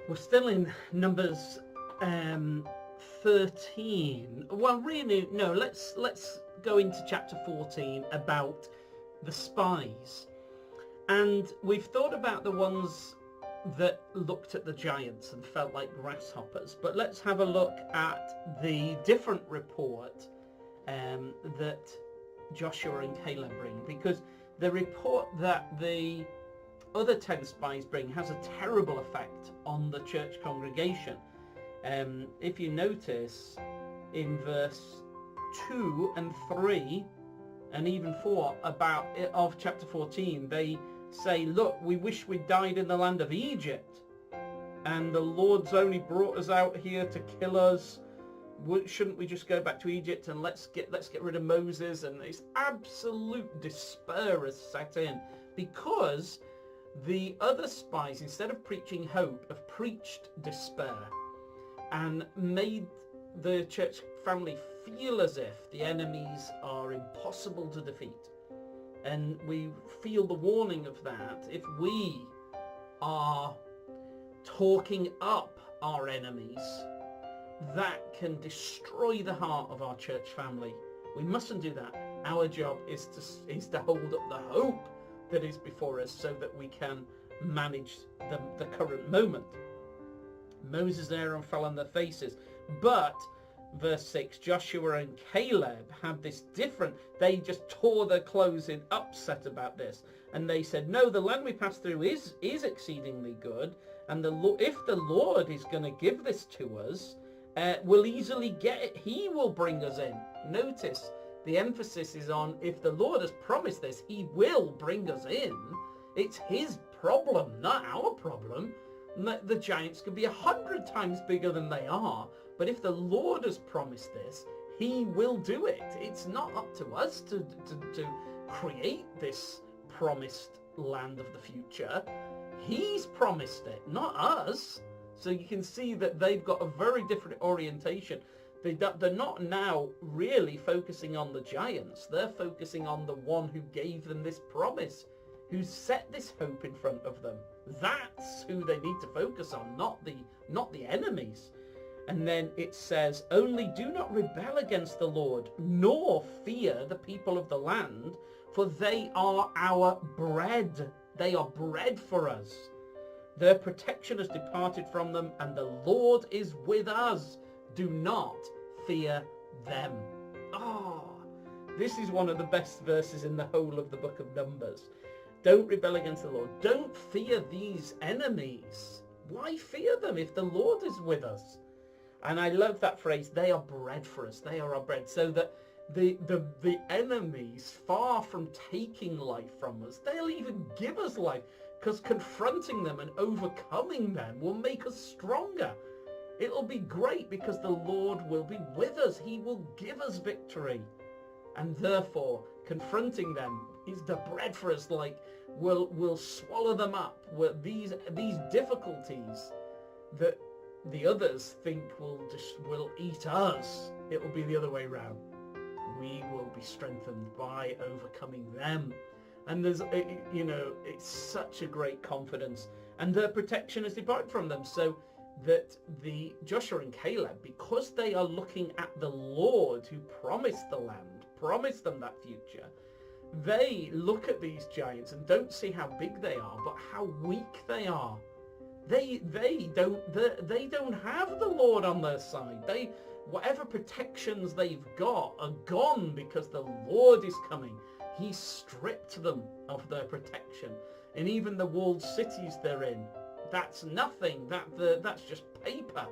We're still in Numbers 13. Well, really, no. Let's go into chapter 14 about the spies, and we've thought about the ones that looked at the giants and felt like grasshoppers. But let's have a look at the different report that Joshua and Caleb bring, because the report that the other 10 spies bring has a terrible effect on the church congregation. If you notice in verse 2 and 3 and even 4 of chapter 14, they say, look, we wish we died in the land of Egypt, and the Lord's only brought us out here to kill us. Shouldn't we just go back to Egypt and let's get rid of Moses? And this absolute despair has set in, because the other spies, instead of preaching hope, have preached despair and made the church family feel as if the enemies are impossible to defeat. And we feel the warning of that. If we are talking up our enemies, that can destroy the heart of our church family. We mustn't do that. Our job is to hold up the hope that is before us, so that we can manage the current moment. Moses and Aaron fell on their faces, but verse 6, Joshua and Caleb had this different, they just tore their clothes in upset about this, and they said, no, the land we passed through is exceedingly good, and if the Lord is going to give this to us, we'll easily get it. He will bring us in. Notice the emphasis is on, if the Lord has promised this, he will bring us in. It's his problem, not our problem. The giants could be 100 times bigger than they are, but if the Lord has promised this, he will do it. It's not up to us to create this promised land of the future. He's promised it, not us. So you can see that they've got a very different orientation. They're not now really focusing on the giants. They're focusing on the one who gave them this promise, who set this hope in front of them. That's who they need to focus on, not the enemies. And then it says, only do not rebel against the Lord, nor fear the people of the land, for they are our bread. They are bread for us. Their protection has departed from them, and the Lord is with us. Do not fear them. This is one of the best verses in the whole of the book of Numbers. Don't rebel against the Lord. Don't fear these enemies. Why fear them if the Lord is with us? And I love that phrase, they are bread for us. They are our bread. So that the enemies, far from taking life from us, they'll even give us life, because confronting them and overcoming them will make us stronger. It'll be great because the Lord will be with us. He will give us victory. And therefore, confronting them is the bread for us. Like, we'll swallow them up. These difficulties that the others think will eat us, it will be the other way around. We will be strengthened by overcoming them. And there's, it's such a great confidence. And their protection has departed from them. So that the Joshua and Caleb, because they are looking at the Lord who promised the land, promised them that future, they look at these giants and don't see how big they are, but how weak they are. They don't have the Lord on their side. Whatever protections they've got are gone because the Lord is coming. He stripped them of their protection. And even the walled cities they're in, that's nothing. That's just paper.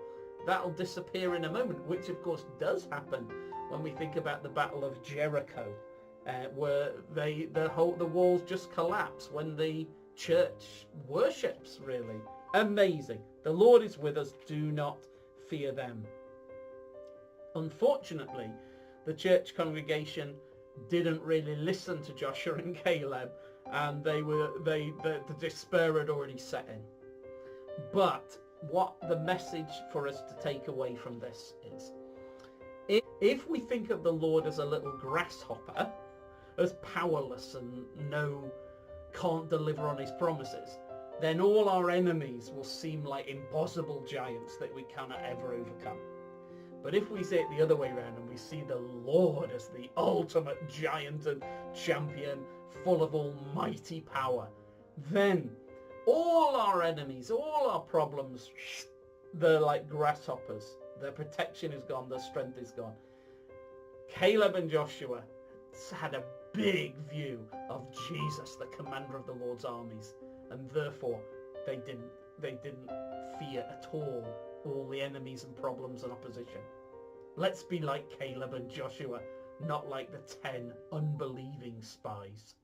That'll disappear in a moment, which of course does happen when we think about the Battle of Jericho, where the walls just collapse when the church worships, really. Amazing. The Lord is with us. Do not fear them. Unfortunately, the church congregation didn't really listen to Joshua and Caleb, and the despair had already set in. But what the message for us to take away from this is, if we think of the Lord as a little grasshopper, as powerless and can't deliver on his promises, then all our enemies will seem like impossible giants that we cannot ever overcome. But if we say it the other way around and we see the Lord as the ultimate giant and champion, full of almighty power, then all our enemies, all our problems, they're like grasshoppers. Their protection is gone, their strength is gone. Caleb and Joshua had a big view of Jesus, the commander of the Lord's armies, and therefore they didn't fear at all the enemies and problems and opposition. Let's be like Caleb and Joshua, not like the 10 unbelieving spies.